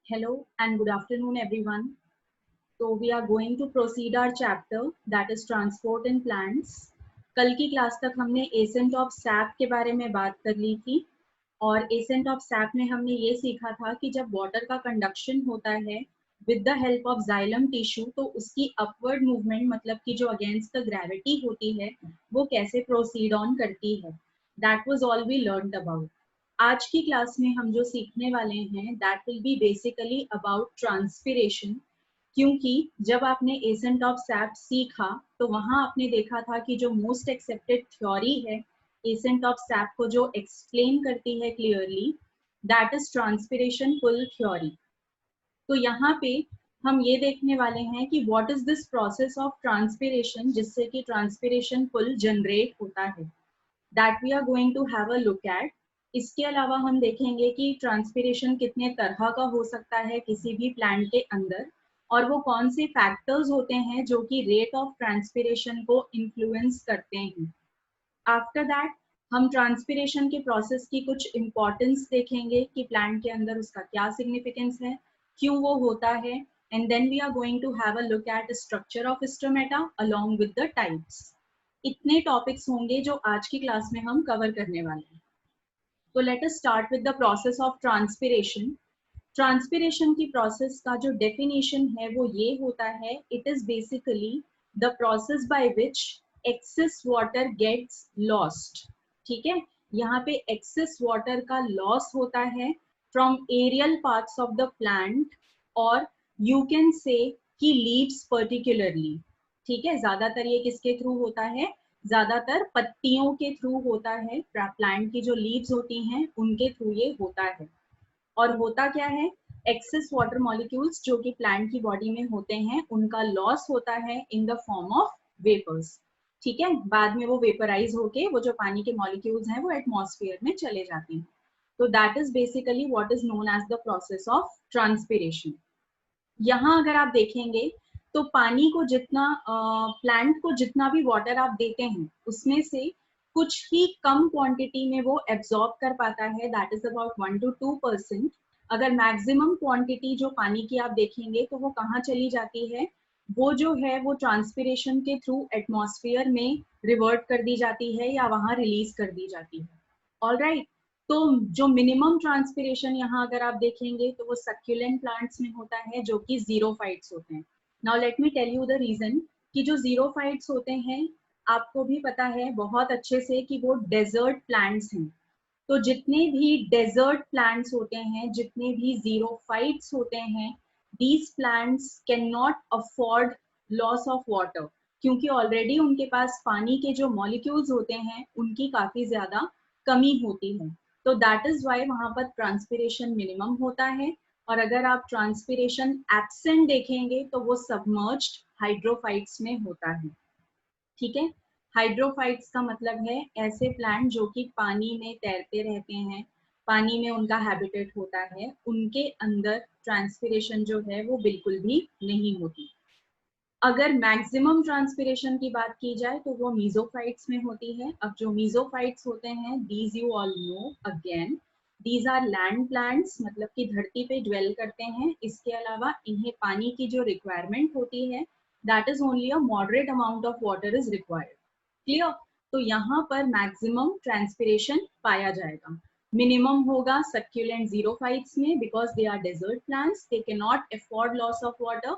Hello and good afternoon, everyone. So we are going to proceed our chapter that is transport in plants. कल की class तक हमने accent of SAP के बारे में बात कर ली थी और एसेंट ऑफ सैप में हमने ये सीखा था कि जब वाटर का कंडक्शन होता है with the help of xylem tissue तो उसकी अपवर्ड मूवमेंट मतलब कि जो अगेंस्ट द ग्रेविटी होती है वो कैसे प्रोसीड ऑन करती है. That was all we learned about. आज की क्लास में हम जो सीखने वाले हैं that will be basically about transpiration. क्योंकि जब आपने एसेंट ऑफ सैप सीखा तो वहां आपने देखा था कि जो मोस्ट एक्सेप्टेड थ्योरी है एसेंट ऑफ सैप को जो एक्सप्लेन करती है clearly that is transpiration pull theory. तो यहाँ पे हम ये देखने वाले हैं कि what is this process of transpiration जिससे कि ट्रांसपिरेशन पुल जनरेट होता है. That we are going to have a look at. इसके अलावा हम देखेंगे कि ट्रांसपिरेशन कितने तरह का हो सकता है किसी भी प्लांट के अंदर और वो कौन से फैक्टर्स होते हैं जो कि रेट ऑफ ट्रांसपिरेशन को इन्फ्लुएंस करते हैं. आफ्टर दैट हम ट्रांसपिरेशन के प्रोसेस की कुछ इम्पोर्टेंस देखेंगे कि प्लांट के अंदर उसका क्या सिग्निफिकेंस है, क्यों वो होता है, and then we are going to have a look at structure of stomata along with the types. इतने टॉपिक्स होंगे जो आज की क्लास में हम कवर करने वाले हैं. तो let us start with the process of transpiration. Transpiration की प्रोसेस का जो डेफिनेशन है वो ये होता है it is basically the process by which excess water gets lost. ठीक है, यहाँ पे एक्सेस वाटर का लॉस होता है from aerial parts of the plant और यू कैन से कि लीव्स पर्टिकुलरली. ठीक है, ज्यादातर ये किसके थ्रू होता है, ज्यादातर पत्तियों के थ्रू होता है. प्लांट की जो लीव्स होती हैं उनके थ्रू ये होता है. और होता क्या है, एक्सेस वाटर मॉलिक्यूल्स जो कि प्लांट की बॉडी में होते हैं उनका लॉस होता है in the form of vapours. ठीक है, बाद में वो वेपराइज होके वो जो पानी के मॉलिक्यूल्स हैं वो एटमॉस्फेयर में चले जाते हैं. तो that is basically what is known as the process of transpiration. यहाँ अगर आप देखेंगे तो पानी को जितना प्लांट को जितना भी वाटर आप देते हैं उसमें से कुछ ही कम क्वांटिटी में वो एब्जॉर्ब कर पाता है. That is about 1 to 2%. अगर मैक्सिमम क्वांटिटी जो पानी की आप देखेंगे तो वो कहाँ चली जाती है, वो जो है वो ट्रांसपिरेशन के थ्रू एटमॉस्फेयर में रिवर्ट कर दी जाती है या वहाँ रिलीज कर दी जाती है. ऑलराइट. तो जो मिनिमम ट्रांसपिरेशन यहाँ अगर आप देखेंगे तो वो सक्यूलेंट प्लांट्स में होता है जो कि जीरोफाइट्स होते हैं. Now let me tell you the reason कि जो जीरोफाइट्स होते हैं आपको भी पता है बहुत अच्छे से कि वो डेजर्ट प्लांट्स हैं. तो जितने भी डेजर्ट प्लांट्स होते हैं, जितने भी जीरोफाइट्स होते हैं, these plants can not afford loss of water क्योंकि ऑलरेडी उनके पास पानी के जो मॉलिक्यूल्स होते हैं उनकी काफी ज्यादा कमी होती है. तो दैट इज वाई वहां पर ट्रांसपिरेशन मिनिमम होता है. और अगर आप ट्रांसपिरेशन एब्सेंट देखेंगे तो वो सबमर्ज्ड हाइड्रोफाइट्स में होता है. ठीक है, हाइड्रोफाइट्स का मतलब है ऐसे प्लांट जो कि पानी में तैरते रहते हैं, पानी में उनका हैबिटेट होता है, उनके अंदर ट्रांसपिरेशन जो है वो बिल्कुल भी नहीं होती. अगर मैक्सिमम ट्रांसपिरेशन की बात की जाए तो वो मीजोफाइट्स में होती है. अब जो मीजोफाइट्स होते हैं these you all know again, these are land plants मतलब कि धरती पे ड्वेल करते हैं. इसके अलावा इन्हें पानी की जो रिक्वायरमेंट होती है that is only a moderate amount of water is required. Clear. तो यहाँ पर मैक्सिमम ट्रांसपिरेशन पाया जाएगा. मिनिमम होगा सक्यूलेंट जीरोफाइट्स में because they are desert plants, they can not afford loss of water.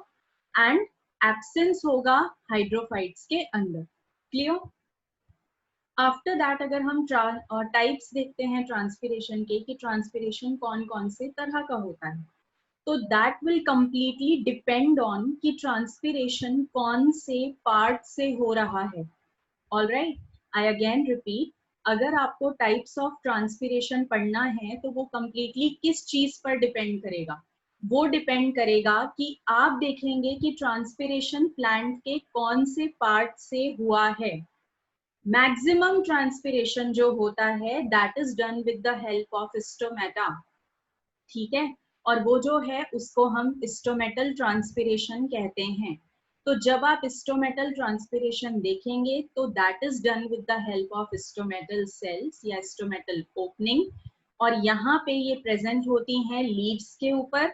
And absence होगा हाइड्रोफाइट्स के अंदर. क्लियर. आफ्टर दैट अगर हम टाइप्स देखते हैं ट्रांसपिरेशन के कि ट्रांसपिरेशन कौन कौन से तरह का होता है, तो that will completely depend on कि ट्रांसपिरेशन कौन से पार्ट से हो रहा है. ऑलराइट, आई अगेन रिपीट, अगर आपको टाइप्स ऑफ ट्रांसपिरेशन पढ़ना है तो वो कंप्लीटली किस चीज पर डिपेंड करेगा, वो डिपेंड करेगा कि आप देखेंगे कि ट्रांसपिरेशन प्लांट के कौन से पार्ट से हुआ है. मैक्सिमम ट्रांसपिरेशन जो होता है that is done with the help of stomata. ठीक है, और वो जो है उसको हम स्टोमेटल ट्रांसपिरेशन कहते हैं. तो जब आप स्टोमेटल ट्रांसपिरेशन देखेंगे तो that is done with the help of stomatal cells या स्टोमेटल ओपनिंग. और यहाँ पे ये प्रेजेंट होती हैं लीव्स के ऊपर.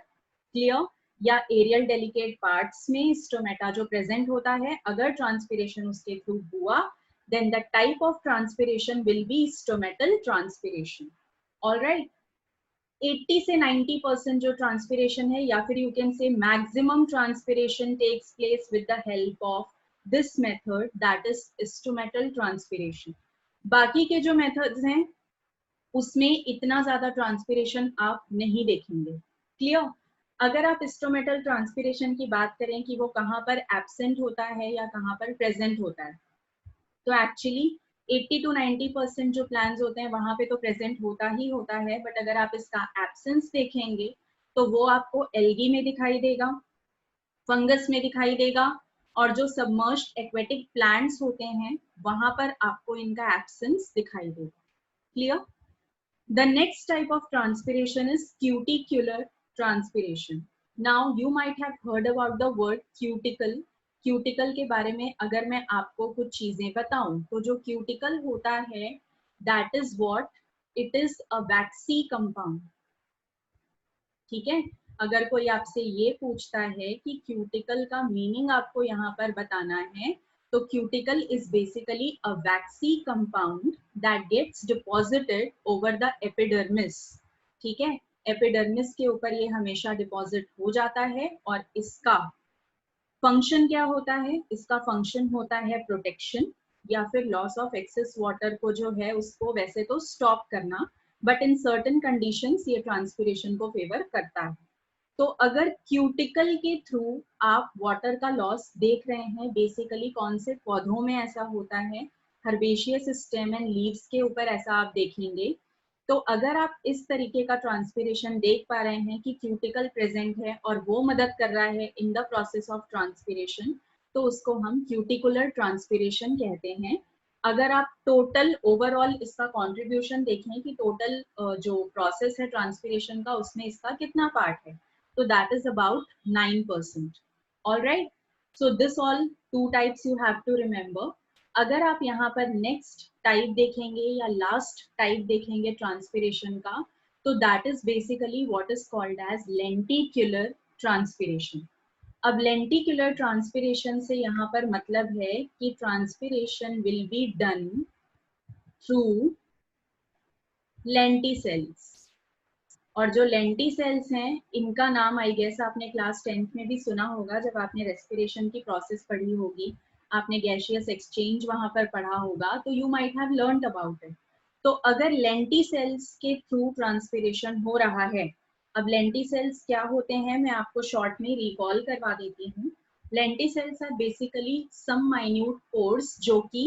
क्लियर? या एरियल डेलिकेट पार्ट्स में स्टोमेटा जो प्रेजेंट होता है, अगर ट्रांसपिरेशन उसके थ्रू हुआ, then the type of transpiration will be stomatal transpiration. All right. 80 से 90% जो ट्रांसपिरेशन है, या फिर you can say maximum transpiration takes place with the help of this method, that is stomatal transpiration. बाकी के जो मेथड्स हैं उसमें इतना ज्यादा ट्रांसपिरेशन आप नहीं देखेंगे. क्लियर? अगर आप स्टोमेटल ट्रांसपिरेशन की बात करें कि वो कहाँ पर एब्सेंट होता है या कहाँ पर प्रेजेंट होता है, तो एक्चुअली 80 to 90% जो प्लांट्स होते हैं वहां पे तो प्रेजेंट होता ही होता है, बट अगर आप इसका एब्सेंस देखेंगे तो वो आपको एल्गी में दिखाई देगा, फंगस में दिखाई देगा, और जो सबमर्ज्ड एक्वेटिक प्लांट्स होते हैं वहां पर आपको इनका एब्सेंस दिखाई देगा. Clear? The next type of transpiration is cuticular transpiration. Now you might have heard about the word cuticle. Cuticle के बारे में अगर मैं आपको कुछ चीजें बताऊं, तो जो क्यूटिकल होता है, that is what, it is a waxy compound. ठीक है? अगर कोई आपसे ये पूछता है कि क्यूटिकल का मीनिंग आपको यहाँ पर बताना है, तो cuticle is basically a waxy compound that gets deposited over the epidermis. ठीक है? एपिडर्मिस के ऊपर ये हमेशा डिपॉजिट हो जाता है, और इसका फंक्शन क्या होता है? इसका फंक्शन होता है प्रोटेक्शन, या फिर लॉस ऑफ एक्सेस वाटर को जो है उसको वैसे तो स्टॉप करना, बट इन सर्टेन कंडीशंस ये ट्रांसपिरेशन को फेवर करता है. तो अगर क्यूटिकल के थ्रू आप वाटर का लॉस देख रहे हैं, बेसिकली कौन से पौधों में ऐसा होता है? हर्बेशियस स्टेम एंड लीव्स के ऊपर ऐसा आप देखेंगे. तो अगर आप इस तरीके का ट्रांसपिरेशन देख पा रहे हैं कि क्यूटिकल प्रेजेंट है और वो मदद कर रहा है in the process of transpiration, तो उसको हम क्यूटिकुलर ट्रांसपिरेशन कहते हैं. अगर आप टोटल ओवरऑल इसका कंट्रीब्यूशन देखें कि टोटल जो प्रोसेस है ट्रांसपिरेशन का, उसमें इसका कितना पार्ट है, तो that is about 9%. All right. So this all two types you have to remember. अगर आप यहाँ पर नेक्स्ट टाइप देखेंगे या लास्ट टाइप देखेंगे ट्रांसपिरेशन का, तो that is basically what is called as lenticular transpiration. अब लेंटिक्युलर ट्रांसपिरेशन से यहाँ पर मतलब है कि transpiration will be done through lenticels. और जो लेंटिसेल्स हैं, इनका नाम आई गेस आपने क्लास 10th में भी सुना होगा, जब आपने रेस्पिरेशन की प्रोसेस पढ़ी होगी, आपने गैसियस एक्सचेंज वहां पर पढ़ा होगा, तो you might have learned about it. तो अगर लेंटिसेल्स के थ्रू ट्रांसपिरेशन हो रहा है, अब लेंटिसेल्स क्या होते हैं मैं आपको शॉर्ट में रिकॉल करवा देती हूँ. Lenticels are basically some minute pores जो कि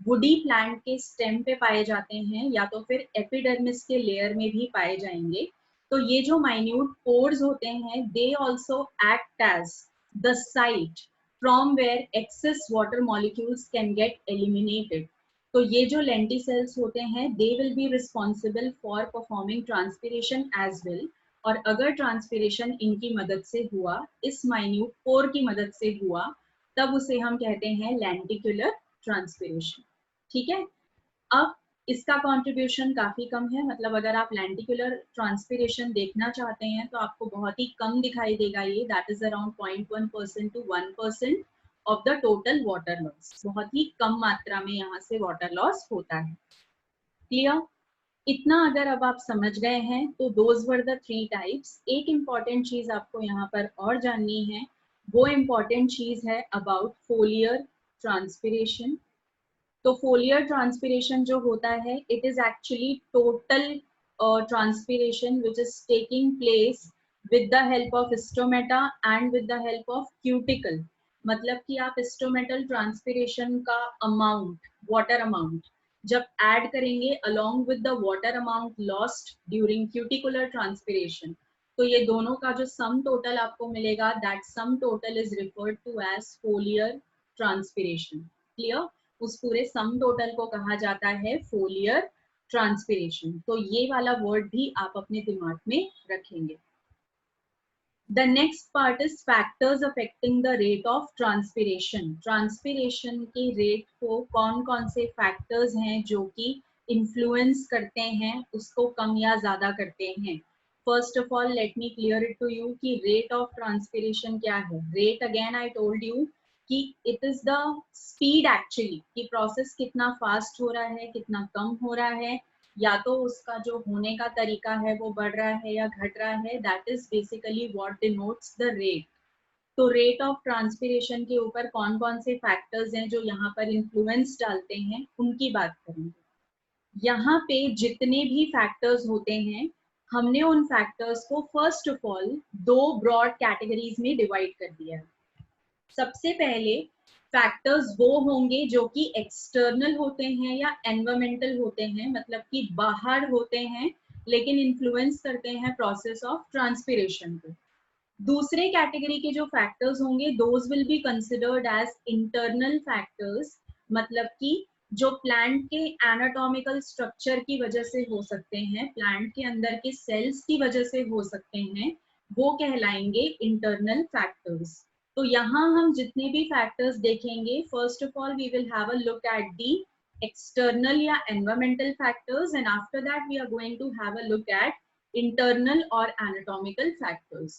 वुडी प्लांट के स्टेम पे पाए जाते हैं, या तो फिर एपिडर्मिस के लेयर में भी पाए जाएंगे. तो ये जो माइन्यूट पोर्स होते हैं, they also act as the site from where excess water molecules can get eliminated. तो ये जो लेंटिसेल्स होते हैं, they will be responsible for performing transpiration as well. और अगर ट्रांसपिरेशन इनकी मदद से हुआ, इस माइन्यूट पोर की मदद से हुआ, तब उसे हम कहते हैं लेंटिकुलर ट्रांसपिरेशन. ठीक है? अब इसका कंट्रीब्यूशन काफी कम है, मतलब अगर आप लेंटिकुलर ट्रांसपिरेशन देखना चाहते हैं तो आपको बहुत ही कम दिखाई देगा ये, that is around 0.1% to 1% of the total water loss. बहुत ही कम मात्रा में यहाँ से वाटर लॉस होता है. क्लियर? इतना अगर अब आप समझ गए हैं, तो दोज वर द 3 टाइप्स. एक इम्पॉर्टेंट चीज आपको यहाँ पर और जाननी है, वो इम्पॉर्टेंट चीज है अबाउट फोलियर ट्रांसपिरेशन. तो फोलियर ट्रांसपिरेशन जो होता है, it is actually total transpiration which is taking place with the help of stomata and with the help of cuticle. मतलब कि आप स्टोमेटल ट्रांसपिरेशन का अमाउंट, वाटर अमाउंट जब ऐड करेंगे along with the water amount lost during cuticular transpiration, तो ये दोनों का जो सम टोटल आपको मिलेगा, that sum total is referred to as foliar transpiration. Clear? उस पूरे सम टोटल को कहा जाता है फोलियर ट्रांसपिरेशन. तो ये वाला वर्ड भी आप अपने दिमाग में रखेंगे. The next part is factors affecting the rate of transpiration. Transpiration के रेट को कौन कौन से फैक्टर्स हैं जो कि इन्फ्लुएंस करते हैं, उसको कम या ज्यादा करते हैं. First of all let me clear it to you कि रेट ऑफ ट्रांसपिरेशन क्या है. Rate again I told you कि it is the speed actually, कि प्रोसेस कितना फास्ट हो रहा है, कितना कम हो रहा है, या तो उसका जो होने का तरीका है वो बढ़ रहा है या घट रहा है. That is basically what denotes the rate. तो रेट ऑफ ट्रांसपिरेशन के ऊपर कौन कौन से फैक्टर्स हैं जो यहाँ पर इन्फ्लुएंस डालते हैं, उनकी बात करेंगे. यहाँ पे जितने भी फैक्टर्स होते हैं, हमने उन फैक्टर्स को first of all 2 broad categories में डिवाइड कर दिया है. सबसे पहले फैक्टर्स वो होंगे जो कि एक्सटर्नल होते हैं या एनवायरमेंटल होते हैं, मतलब कि बाहर होते हैं लेकिन इन्फ्लुएंस करते हैं प्रोसेस ऑफ ट्रांसपिरेशन को. दूसरे कैटेगरी के जो फैक्टर्स होंगे, those will be considered as internal factors, मतलब कि जो प्लांट के एनाटॉमिकल स्ट्रक्चर की वजह से हो सकते हैं, प्लांट के अंदर के सेल्स की वजह से हो सकते हैं, वो कहलाएंगे इंटरनल फैक्टर्स. तो यहाँ हम जितने भी फैक्टर्स देखेंगे, first of all we will have a look at the external या environmental factors, and after that we are going to have a look at internal or anatomical factors.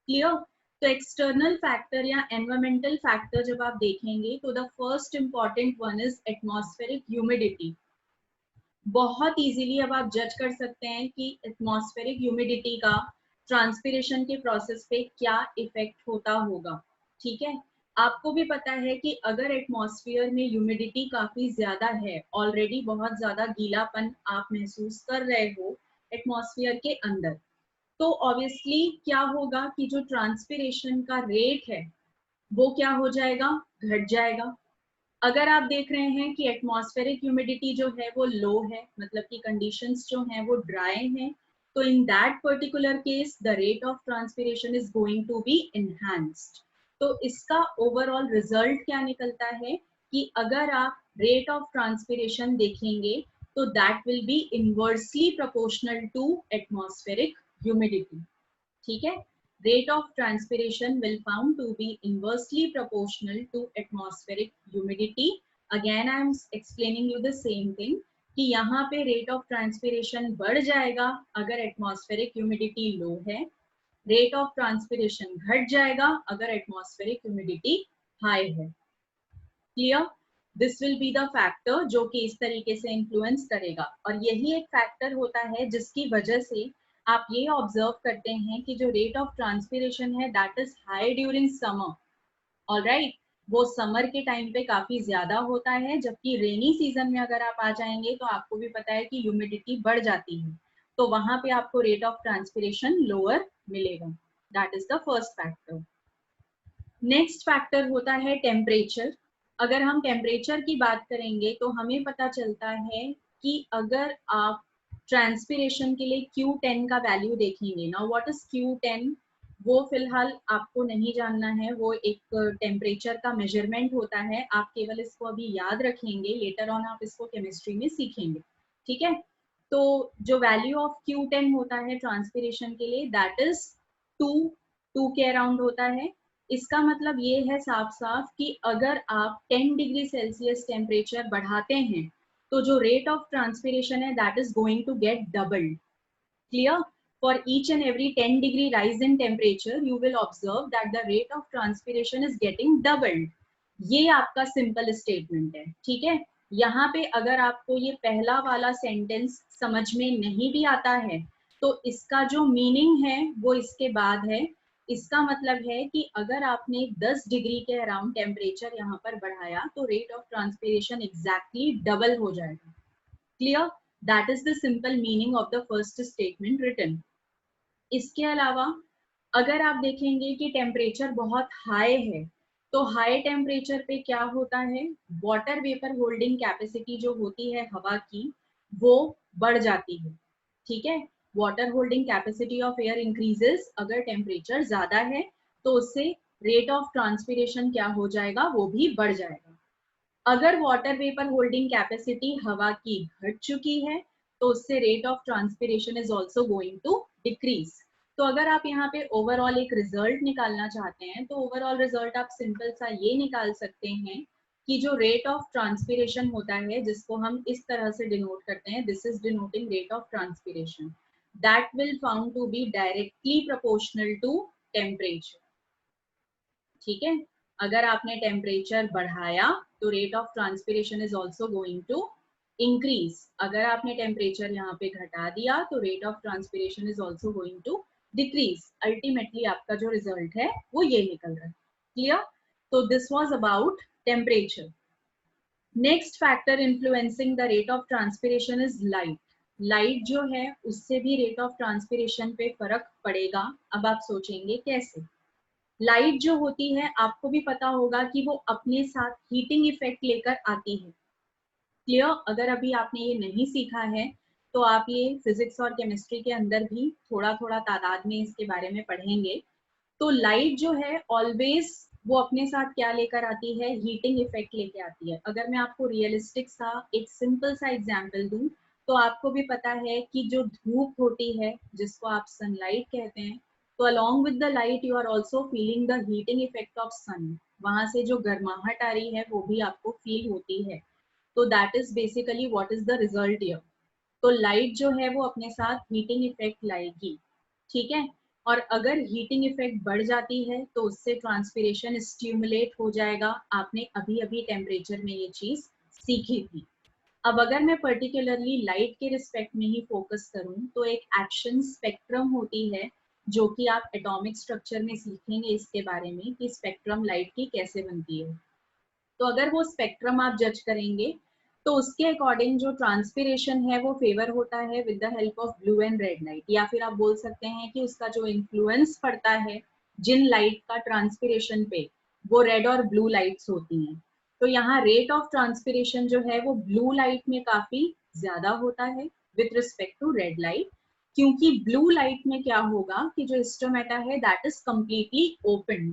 Clear. तो external factor या environmental factor जब आप देखेंगे तो the first important one is atmospheric humidity. बहुत easily अब आप जज कर सकते हैं कि एटमॉस्फेरिक ह्यूमिडिटी का ट्रांसपिरेशन के प्रोसेस पे क्या इफेक्ट होता होगा. ठीक है, आपको भी पता है कि अगर एटमॉस्फेयर में ह्यूमिडिटी काफी ज्यादा है, ऑलरेडी बहुत ज्यादा गीलापन आप महसूस कर रहे हो एटमॉस्फेयर के अंदर, तो ऑब्वियसली क्या होगा कि जो ट्रांसपिरेशन का रेट है वो क्या हो जाएगा, घट जाएगा. अगर आप देख रहे हैं कि एटमॉस्फेरिक ह्यूमिडिटी जो है वो लो है, मतलब कि कंडीशंस जो हैं वो ड्राई हैं, तो in that particular case the rate of transpiration is going to be enhanced. तो इसका ओवरऑल रिजल्ट क्या निकलता है कि अगर आप रेट ऑफ ट्रांसपिरेशन देखेंगे तो that will be inversely proportional to atmospheric humidity. ठीक है, rate of transpiration will found to be inversely proportional to atmospheric humidity. Again I am explaining you the same thing कि यहाँ पे rate of transpiration बढ़ जाएगा अगर atmospheric humidity low है, rate of transpiration घट जाएगा अगर atmospheric humidity high है. Clear? This will be the factor जो कि इस तरीके से influence करेगा. और यही एक factor होता है जिसकी वजह से आप ये ऑब्जर्व करते हैं कि जो रेट ऑफ ट्रांसपिरेशन है that is high during summer. Alright, वो समर के टाइम पे काफी ज्यादा होता है, जबकि रेनी सीजन में अगर आप आ जाएंगे तो आपको भी पता है कि ह्यूमिडिटी बढ़ जाती है, तो वहां पे आपको रेट ऑफ ट्रांसपिरेशन लोअर मिलेगा. That is the first factor. Next factor होता है टेम्परेचर. अगर हम टेम्परेचर की बात करेंगे तो हमें पता चलता है कि अगर आप ट्रांसपिरेशन के लिए Q10 का वैल्यू देखेंगे ना, व्हाट इज Q10, वो फिलहाल आपको नहीं जानना है, वो एक टेम्परेचर का मेजरमेंट होता है. आप केवल इसको अभी याद रखेंगे, लेटर ऑन आप इसको केमिस्ट्री में सीखेंगे. ठीक है, तो जो वैल्यू ऑफ Q10 होता है ट्रांसपिरेशन के लिए दैट इज 2 के अराउंड होता है. इसका मतलब ये है साफ साफ कि अगर आप 10 डिग्री सेल्सियस टेम्परेचर बढ़ाते हैं तो जो रेट ऑफ ट्रांसपिरेशन है that is going to get doubled. Clear? For each and every 10 degree rise in temperature you will observe that the rate of transpiration is getting doubled. ये आपका simple statement है. ठीक है, यहाँ पे अगर आपको ये पहला वाला सेंटेंस समझ में नहीं भी आता है तो इसका जो मीनिंग है वो इसके बाद है. इसका मतलब है कि अगर आपने 10 डिग्री के अराउंड टेम्परेचर यहाँ पर बढ़ाया तो rate of transpiration exactly double हो जाएगा. Clear? That is the simple meaning of the first statement written. इसके अलावा अगर आप देखेंगे कि टेम्परेचर बहुत हाई है तो हाई टेम्परेचर पे क्या होता है, वाटर वेपर होल्डिंग कैपेसिटी जो होती है हवा की वो बढ़ जाती है. ठीक है, water holding capacity of air increases. अगर टेम्परेचर ज्यादा है तो उससे रेट ऑफ ट्रांसपिरेशन क्या हो जाएगा, वो भी बढ़ जाएगा. अगर वाटर वेपर होल्डिंग कैपेसिटी हवा की घट चुकी है तो उससे rate of transpiration is also going to decrease. तो अगर आप यहाँ पे ओवरऑल एक रिजल्ट निकालना चाहते हैं तो ओवरऑल रिजल्ट आप सिंपल सा ये निकाल सकते हैं कि जो रेट ऑफ ट्रांसपिरेशन होता है जिसको हम इस तरह से डिनोट करते हैं, this is denoting rate of transpiration. that will found to be directly proportional to temperature. ठीक है, अगर आपने टेम्परेचर बढ़ाया तो rate of transpiration is also going to increase. अगर आपने टेम्परेचर यहाँ पे घटा दिया तो rate of transpiration is also going to decrease. Ultimately आपका जो रिजल्ट है वो ये निकल रहा है. क्लियर? तो this was about temperature. Next factor influencing the rate of transpiration is light. Light जो है उससे भी रेट ऑफ ट्रांसपिरेशन पे फर्क पड़ेगा. अब आप सोचेंगे कैसे? लाइट जो होती है आपको भी पता होगा कि वो अपने साथ हीटिंग इफेक्ट लेकर आती है. क्लियर? अगर अभी आपने ये नहीं सीखा है तो आप ये फिजिक्स और केमिस्ट्री के अंदर भी थोड़ा थोड़ा तादाद में इसके बारे में पढ़ेंगे. तो लाइट जो है ऑलवेज वो अपने साथ क्या लेकर आती है? हीटिंग इफेक्ट लेके आती है. अगर मैं आपको रियलिस्टिक सा एक सिंपल सा एग्जाम्पल दूं तो आपको भी पता है कि जो धूप होती है जिसको आप सनलाइट कहते हैं, तो along with the light you are also feeling the heating effect of sun. वहां से जो गर्माहट आ रही है वो भी आपको फील होती है. तो that is basically what is the result here. तो लाइट जो है वो अपने साथ हीटिंग इफेक्ट लाएगी. ठीक है? और अगर हीटिंग इफेक्ट बढ़ जाती है तो उससे ट्रांसपिरेशन स्टिमुलेट हो जाएगा. आपने अभी अभी टेम्परेचर में ये चीज सीखी थी. अब अगर मैं पर्टिकुलरली लाइट के रिस्पेक्ट में ही फोकस करूं तो एक एक्शन स्पेक्ट्रम होती है जो कि आप एटॉमिक स्ट्रक्चर में सीखेंगे इसके बारे में कि स्पेक्ट्रम लाइट की कैसे बनती है. तो अगर वो स्पेक्ट्रम आप जज करेंगे तो उसके अकॉर्डिंग जो ट्रांसपिरेशन है वो फेवर होता है with the help of blue and red light. या फिर आप बोल सकते हैं कि उसका जो इन्फ्लुएंस पड़ता है जिन लाइट का ट्रांसपिरेशन पे वो रेड और ब्लू लाइट्स होती हैं. तो यहाँ रेट ऑफ ट्रांसपिरेशन जो है वो ब्लू लाइट में काफी ज्यादा होता है with respect to red light. क्योंकि ब्लू लाइट में क्या होगा कि जो स्टोमेटा है that is completely open.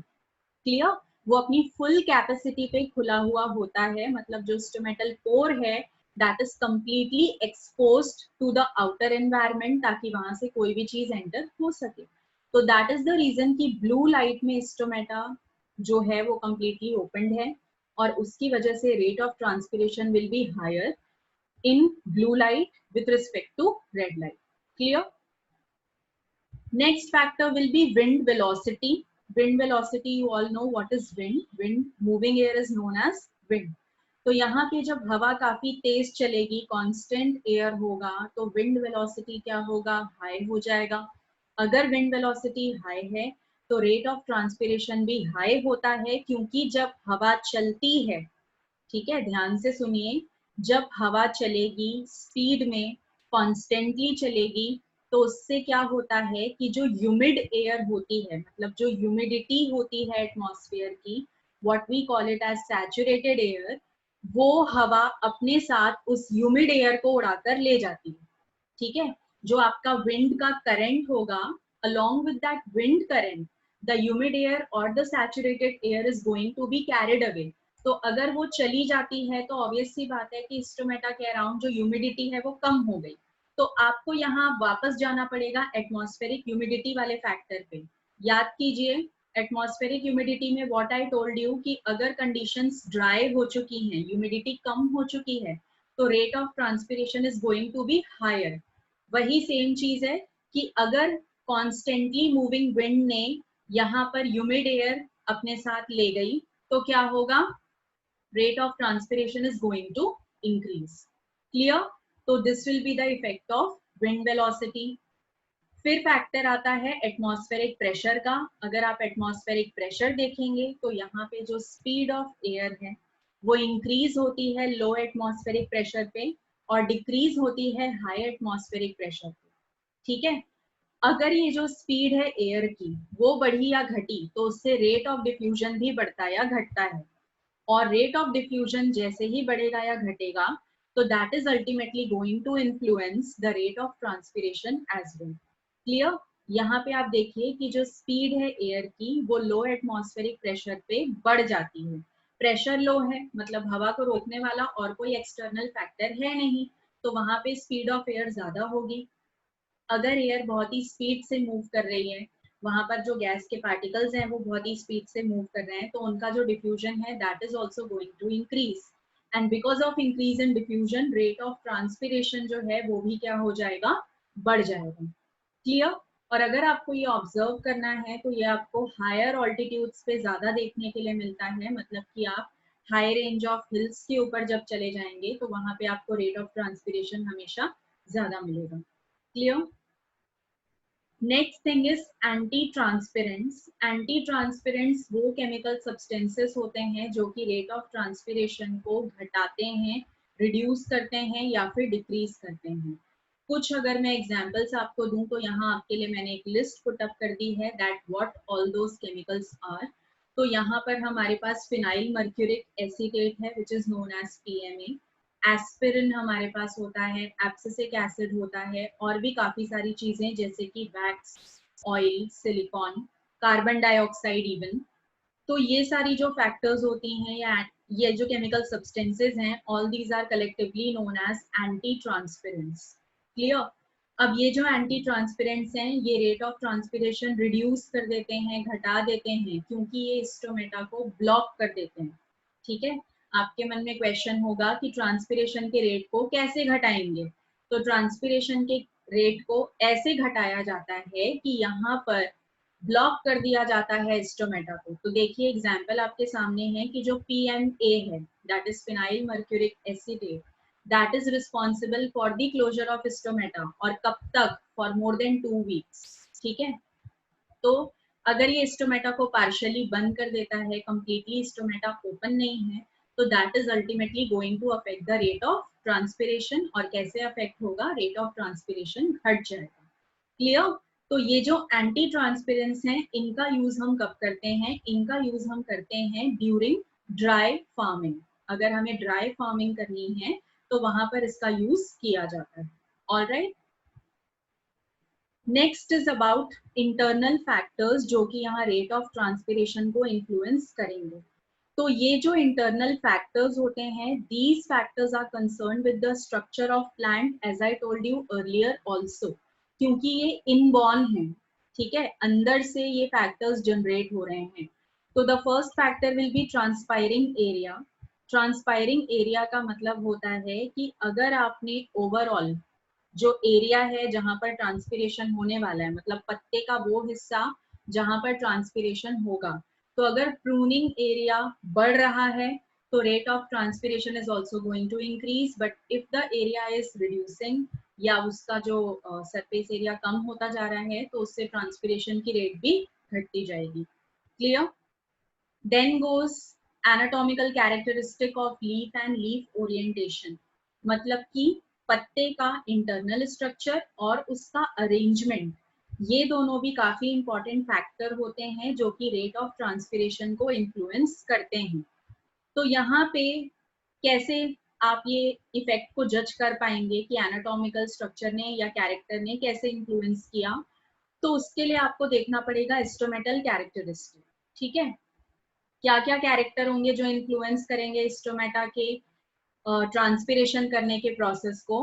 Clear? वो अपनी फुल कैपेसिटी पे खुला हुआ होता है. मतलब जो स्टोमेटल पोर है that is completely exposed to the outer environment ताकि वहां से कोई भी चीज एंटर हो सके. तो दैट इज द रीजन कि ब्लू लाइट में स्टोमेटा जो है वो कम्प्लीटली ओपन्ड है और उसकी वजह से rate of transpiration will be higher in blue light with respect to red light. Clear? Next factor will be wind velocity. Wind velocity, you all know what is wind. Wind, moving air is known as wind. तो यहाँ पे जब हवा काफी तेज चलेगी, constant air होगा, तो wind velocity क्या होगा? हाई हो जाएगा. अगर विंड वेलोसिटी हाई है तो रेट ऑफ ट्रांसपिरेशन भी हाई होता है क्योंकि जब हवा चलती है, ठीक है, ध्यान से सुनिए, जब हवा चलेगी स्पीड में, कॉन्स्टेंटली चलेगी, तो उससे क्या होता है कि जो ह्यूमिड एयर होती है, मतलब जो ह्यूमिडिटी होती है एटमॉस्फेयर की, what we call it as saturated air, वो हवा अपने साथ उस ह्यूमिड एयर को उड़ाकर ले जाती है. ठीक है? जो आपका विंड का करंट होगा, along with that wind current, the humid air or the saturated air is going to be carried away. तो अगर वो चली जाती है तो ऑब्वियस सी बात है कि स्टोमेटा के अराउंड जो ह्यूमिडिटी है वो कम हो गई. तो आपको यहाँ वापस जाना पड़ेगा एटमॉस्फेरिक ह्यूमिडिटी वाले फैक्टर पे. याद कीजिए एटमॉस्फेरिक ह्यूमिडिटी में व्हाट आई टोल्ड यू कि अगर कंडीशंस ड्राई हो चुकी हैं, ह्यूमिडिटी कम हो चुकी है, तो rate of transpiration is going to be higher. वही सेम चीज है कि अगर कॉन्स्टेंटली मूविंग विंड ने यहाँ पर ह्यूमिड एयर अपने साथ ले गई तो क्या होगा? rate of transpiration is going to increase. Clear? तो this will be the effect of wind velocity. फिर फैक्टर आता है एटमॉस्फेरिक प्रेशर का. अगर आप एटमॉस्फेरिक प्रेशर देखेंगे तो यहाँ पे जो स्पीड ऑफ एयर है वो इंक्रीज होती है लो एटमॉस्फेरिक प्रेशर पे और डिक्रीज होती है हाई एटमॉस्फेरिक प्रेशर पे. ठीक है? अगर ये जो स्पीड है एयर की वो बढ़ी या घटी तो उससे रेट ऑफ डिफ्यूजन भी बढ़ता या घटता है. और रेट ऑफ डिफ्यूजन जैसे ही बढ़ेगा या घटेगा तो that is ultimately going to influence the rate of transpiration as well. Clear? यहाँ पे आप देखिए कि जो स्पीड है एयर की वो लो एटमॉस्फेरिक प्रेशर पे बढ़ जाती है. प्रेशर लो है मतलब हवा को रोकने वाला और कोई एक्सटर्नल फैक्टर है नहीं, तो वहां पे स्पीड ऑफ एयर ज्यादा होगी. अगर एयर बहुत ही स्पीड से मूव कर रही है, वहां पर जो गैस के पार्टिकल्स हैं वो बहुत ही स्पीड से मूव कर रहे हैं, तो उनका जो डिफ्यूजन है that is also going to increase. And because of increase in diffusion rate of transpiration जो है वो भी क्या हो जाएगा? बढ़ जाएगा. क्लियर। और अगर आपको ये ऑब्जर्व करना है तो ये आपको हायर ऑल्टीट्यूड्स पे ज़्यादा देखने के लिए मिलता है, मतलब कि आप हाई रेंज ऑफ हिल्स के ऊपर जब चले जाएंगे तो वहाँ पे आपको रेट ऑफ ट्रांसपिरेशन हमेशा ज़्यादा मिलेगा। Clear. Next thing is antitranspirants. Antitranspirants वो केमिकल सब्सटेंसेस होते हैं जो कि रेट ऑफ ट्रांसपिरेशन को घटाते हैं, रिड्यूस करते हैं या फिर डिक्रीज करते हैं। कुछ अगर मैं एग्जांपल्स आपको दूं तो यहाँ आपके लिए मैंने एक लिस्ट पुट अप कर दी है that what all those chemicals are. तो यहाँ पर हमारे पास फिनाइल मर्क्यूरिक एसीटेट है which is known as PMA. Aspirin हमारे पास होता है, एब्सिसिक एसिड होता है, और भी काफी सारी चीजें जैसे कि wax, oil, silicon, carbon dioxide even. तो ये सारी जो फैक्टर्स होती हैं या ये जो केमिकल सब्सटेंसेस हैं, all these are collectively known as antitranspirants. Clear. अब ये जो एंटी ट्रांसपेरेंट्स हैं ये रेट ऑफ ट्रांसपिरेशन रिड्यूस कर देते हैं, घटा देते हैं, क्योंकि ये स्टोमेटा को ब्लॉक कर देते हैं। ठीक है। आपके मन में क्वेश्चन होगा कि ट्रांसपिरेशन के रेट को कैसे घटाएंगे। तो ट्रांसपिरेशन के रेट को ऐसे घटाया जाता है कि यहाँ पर ब्लॉक कर दिया जाता है स्टोमेटा को। तो देखिए एग्जाम्पल आपके सामने है कि जो PMA है that is phenyl mercuric acetate, that is responsible for the closure of stomata. और कब तक? For more than 2 weeks. ठीक है। तो अगर ये स्टोमेटा को पार्शियली बंद कर देता है, कंप्लीटली स्टोमेटा ओपन नहीं है, तो that is ultimately going to affect the rate of transpiration. और कैसे अफेक्ट होगा? रेट ऑफ ट्रांसपिरेशन घट जाएगा। क्लियर। तो ये जो एंटी ट्रांसपेरेंस हैं इनका यूज हम कब करते हैं? इनका यूज हम करते हैं ड्यूरिंग ड्राई फार्मिंग। अगर हमें ड्राई फार्मिंग करनी है तो वहां पर इसका यूज किया जाता है। Alright. Next is about internal factors जो कि यहाँ रेट ऑफ ट्रांसपिरेशन को इन्फ्लुएंस करेंगे। तो ये जो इंटरनल फैक्टर्स होते हैं, these factors are concern with the structure of plant as I told you earlier also, क्योंकि ये इनबॉर्न है। ठीक है, अंदर से ये फैक्टर्स जनरेट हो रहे हैं। तो the first factor will be transpiring area. Transpiring area का मतलब होता है कि अगर आपने ओवरऑल जो एरिया है जहां पर ट्रांसपिरेशन होने वाला है, मतलब पत्ते का वो हिस्सा जहां पर ट्रांसपिरेशन होगा, तो अगर प्रूनिंग एरिया बढ़ रहा है तो rate of transpiration is also going to increase. But if the area is reducing या उसका जो सरफेस एरिया कम होता जा रहा है तो उससे ट्रांसपिरेशन की रेट भी घटती जाएगी। Clear. Then goes anatomical characteristic of leaf and leaf orientation, मतलब कि पत्ते का इंटरनल स्ट्रक्चर और उसका अरेंजमेंट, ये दोनों भी काफी इंपॉर्टेंट फैक्टर होते हैं जो कि रेट ऑफ ट्रांसपिरेशन को इन्फ्लुएंस करते हैं। तो यहाँ पे कैसे आप ये इफेक्ट को जज कर पाएंगे कि एनाटॉमिकल स्ट्रक्चर ने या कैरेक्टर ने कैसे इन्फ्लुएंस किया? तो उसके लिए आपको देखना पड़ेगा स्टोमेटल कैरेक्टरिस्टिक। ठीक है। क्या क्या कैरेक्टर होंगे जो इन्फ्लुएंस करेंगे स्टोमेटा के ट्रांसपिरेशन करने के प्रोसेस को?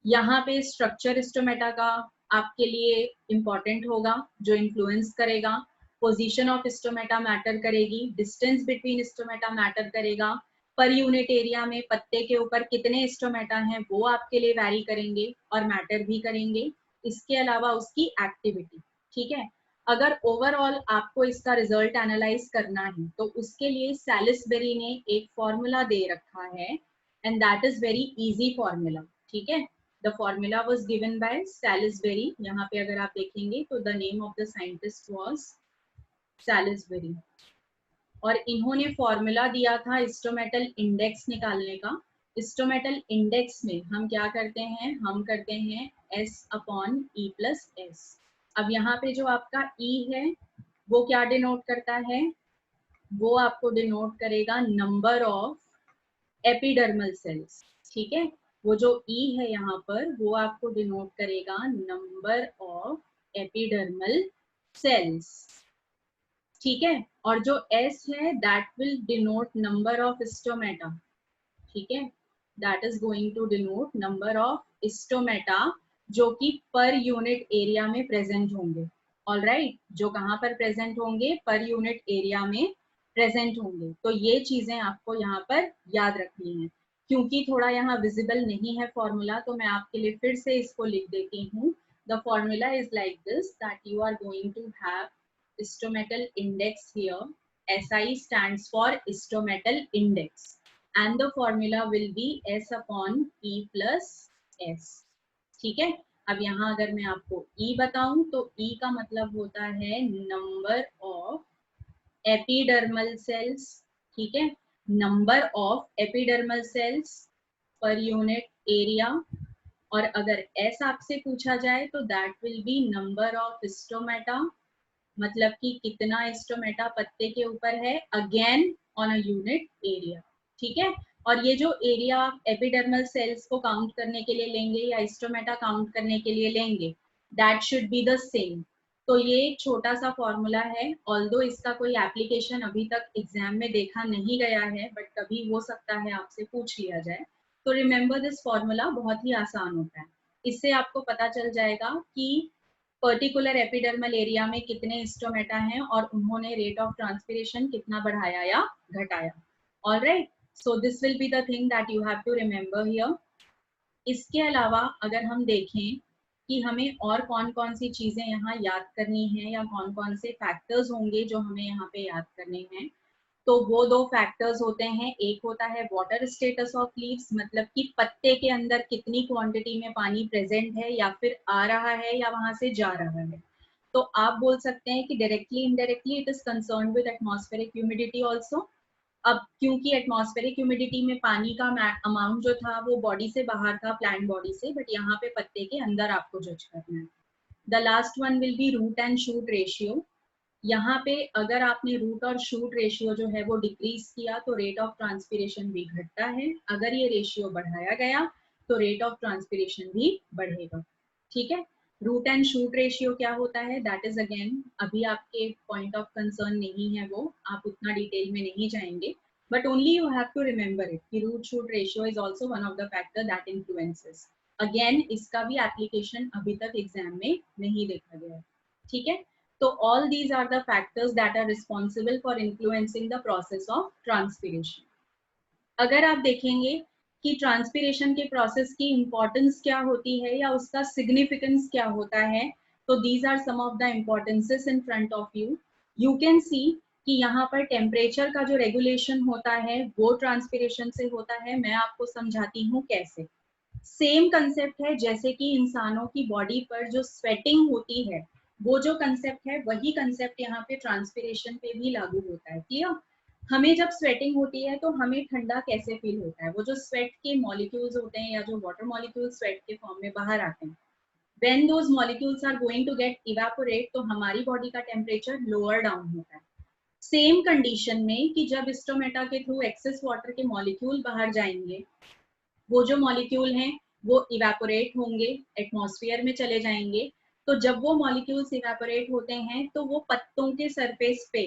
यहाँ पे स्ट्रक्चर स्टोमेटा का आपके लिए इम्पॉर्टेंट होगा जो इन्फ्लुएंस करेगा। पोजीशन ऑफ स्टोमेटा मैटर करेगी, डिस्टेंस बिटवीन स्टोमेटा मैटर करेगा, पर यूनिट एरिया में पत्ते के ऊपर कितने स्टोमेटा हैं वो आपके लिए वैरी करेंगे और मैटर भी करेंगे। इसके अलावा उसकी एक्टिविटी। ठीक है। अगर ओवरऑल आपको इसका रिजल्ट एनालाइज करना है तो उसके लिए सैलिसबेरी ने एक फॉर्मूला दे रखा है and that is very easy formula. ठीक है। The formula was given by Salisbury. यहाँ पे अगर आप देखेंगे तो the name of the scientist was Salisbury. और इन्होंने फॉर्मूला दिया था स्टोमेटल इंडेक्स निकालने का। स्टोमेटल इंडेक्स में हम क्या करते हैं? हम करते हैं S/E+S। अब यहाँ पे जो आपका E है वो क्या डिनोट करता है? वो आपको डिनोट करेगा नंबर ऑफ एपिडर्मल सेल्स। ठीक है। वो जो E है यहाँ पर वो आपको डिनोट करेगा नंबर ऑफ एपिडर्मल सेल्स। ठीक है। और जो S है that will denote number of stomata. ठीक है। That is going to denote number of stomata जो कि पर यूनिट एरिया में प्रेजेंट होंगे। ऑलराइट। जो कहाँ पर प्रेजेंट होंगे? पर यूनिट एरिया में प्रेजेंट होंगे। तो ये चीजें आपको यहाँ पर याद रखनी है। क्योंकि थोड़ा यहाँ विजिबल नहीं है फॉर्मूला तो मैं आपके लिए फिर से इसको लिख देती हूँ The formula is like this, that you are going to have stomatal index here. SI stands for stomatal index and the formula will be S upon P plus S. ठीक है, अब यहाँ अगर मैं आपको E बताऊं तो E का मतलब होता है नंबर ऑफ एपिडर्मल सेल्स, ठीक है, नंबर ऑफ एपिडर्मल सेल्स पर यूनिट एरिया, और अगर S आपसे पूछा जाए तो that will B number of stomata, मतलब कि कितना स्टोमेटा पत्ते के ऊपर है again on a unit area, ठीक है। और ये जो एरिया आप एपिडर्मल सेल्स को काउंट करने के लिए लेंगे या स्टोमेटा काउंट करने के लिए लेंगे, that should be the same. तो ये एक छोटा सा फॉर्मूला है, ऑल्दो इसका कोई एप्लीकेशन अभी तक एग्जाम में देखा नहीं गया है, बट कभी हो सकता है आपसे पूछ लिया जाए। तो रिमेंबर दिस फॉर्मूला, बहुत ही आसान होता है। इससे आपको पता चल जाएगा कि पर्टिकुलर एपिडर्मल एरिया में कितने स्टोमेटा हैं और उन्होंने रेट ऑफ ट्रांसपिरेशन कितना बढ़ाया या घटाया। Alright, so this will be the thing that you have to remember here. इसके अलावा अगर हम देखें कि हमें और कौन कौन सी चीजें यहाँ याद करनी है या कौन कौन से फैक्टर्स होंगे जो हमें यहाँ पे याद करने हैं, तो वो दो फैक्टर्स होते हैं। एक होता है वाटर स्टेटस ऑफ लीव्स, मतलब कि पत्ते के अंदर कितनी क्वांटिटी में पानी प्रेजेंट है या फिर आ रहा है या वहां से जा रहा है। तो आप बोल सकते हैं कि directly indirectly it is concern with atmospheric humidity also. अब क्योंकि एटमॉस्फेरिक ह्यूमिडिटी में पानी का अमाउंट जो था वो बॉडी से बाहर था, प्लांट बॉडी से, बट यहाँ पे पत्ते के अंदर आपको जज करना है। The last one will be root and shoot ratio. यहाँ पे अगर आपने रूट और शूट रेशियो जो है वो डिक्रीज किया तो रेट ऑफ ट्रांसपिरेशन भी घटता है, अगर ये रेशियो बढ़ाया गया तो रेट ऑफ ट्रांसपिरेशन भी बढ़ेगा, ठीक है। रूट एंड शूट रेशियो क्या होता है, दैट इज अगेन अभी आपके पॉइंट ऑफ कंसर्न नहीं है, वो आप उतना डिटेल में नहीं जाएंगे, but only you have to remember it कि root shoot ratio is also one of the factor that influences. Again इसका भी एप्लीकेशन अभी तक एग्जाम में नहीं देखा गया है, ठीक है। So all these are the factors that are responsible for influencing the process of transpiration. अगर आप देखेंगे कि ट्रांसपिरेशन के प्रोसेस की इंपॉर्टेंस क्या होती है या उसका सिग्निफिकेंस क्या होता है, तो these are some of the importances in front of you. You can see कि यहाँ पर टेम्परेचर का जो रेगुलेशन होता है वो ट्रांसपिरेशन से होता है। मैं आपको समझाती हूँ कैसे। सेम कंसेप्ट है जैसे कि इंसानों की बॉडी पर जो स्वेटिंग होती है, वो जो कंसेप्ट है वही कंसेप्ट यहाँ पे ट्रांसपिरेशन पे भी लागू होता है। क्लियर? हमें जब स्वेटिंग होती है तो हमें ठंडा कैसे फील होता है, वो जो स्वेट के मॉलिक्यूल्स होते हैं या जो वाटर मॉलिक्यूल्स स्वेट के फॉर्म में बाहर आते हैं, when those molecules are going to get evaporate, तो हमारी बॉडी का टेम्परेचर लोअर डाउन होता है। सेम कंडीशन में कि जब स्टोमेटा के थ्रू एक्सेस वाटर के मॉलिक्यूल बाहर जाएंगे, वो जो मॉलिक्यूल हैं वो इवेपोरेट होंगे, एटमॉस्फेयर में चले जाएंगे। तो जब वो मॉलिक्यूल्स इवेपोरेट होते हैं तो वो पत्तों के सरफेस पे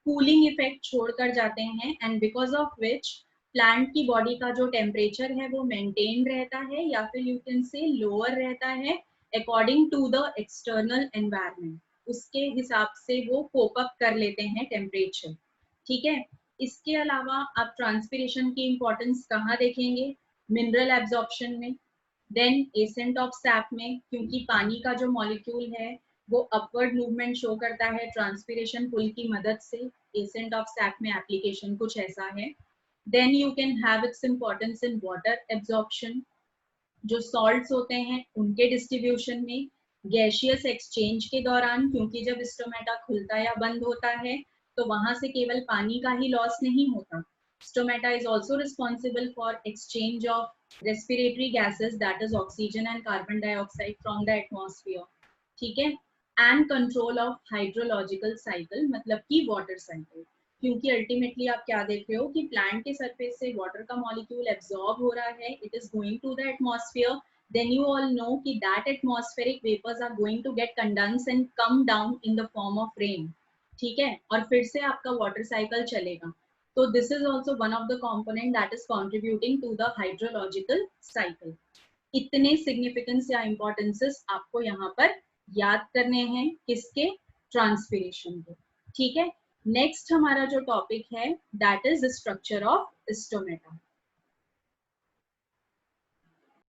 कूलिंग इफेक्ट छोड़कर जाते हैं, and because of which plant की बॉडी का जो टेम्परेचर है वो मेंटेन रहता है या फिर यू कैन से लोअर रहता है according to the external environment. उसके हिसाब से वो कोप अप कर लेते हैं टेम्परेचर, ठीक है। इसके अलावा आप ट्रांसपिरेशन की इंपॉर्टेंस कहाँ देखेंगे, मिनरल एब्जॉर्प्शन में, देन एसेंट ऑफ सैप में, क्योंकि पानी का जो मॉलिक्यूल है वो अपवर्ड मूवमेंट शो करता है ट्रांसपिरेशन पुल की मदद से। एसेंट ऑफ सैप में एप्लीकेशन कुछ ऐसा है। Then you can have its importance in water absorption, जो सॉल्ट्स होते हैं उनके डिस्ट्रीब्यूशन में, गैशियस एक्सचेंज के दौरान, क्योंकि जब स्टोमेटा खुलता या बंद होता है तो वहां से केवल पानी का ही लॉस नहीं होता। Stomata is also responsible for exchange of respiratory gases, that is oxygen and carbon dioxide from the atmosphere, ठीक है। And control of hydrological cycle, मतलब की वाटर साइकिल, क्योंकि अल्टीमेटली आप क्या देख रहे हो कि प्लांट के सरफेस से वाटर का मॉलिक्यूल एब्जॉर्ब हो रहा है, it is going to the atmosphere, then you all know कि that atmospheric vapors are going to get condensed and come down in the form of rain, ठीक है, और फिर से आपका वाटर साइकिल चलेगा। तो this is also one of the component that is contributing to the hydrological cycle. इतने significance या इम्पोर्टेंसेस आपको यहाँ पर याद करने हैं, किसके, ट्रांसपिरेशन के, ठीक है। नेक्स्ट हमारा जो टॉपिक है that is structure of stomata.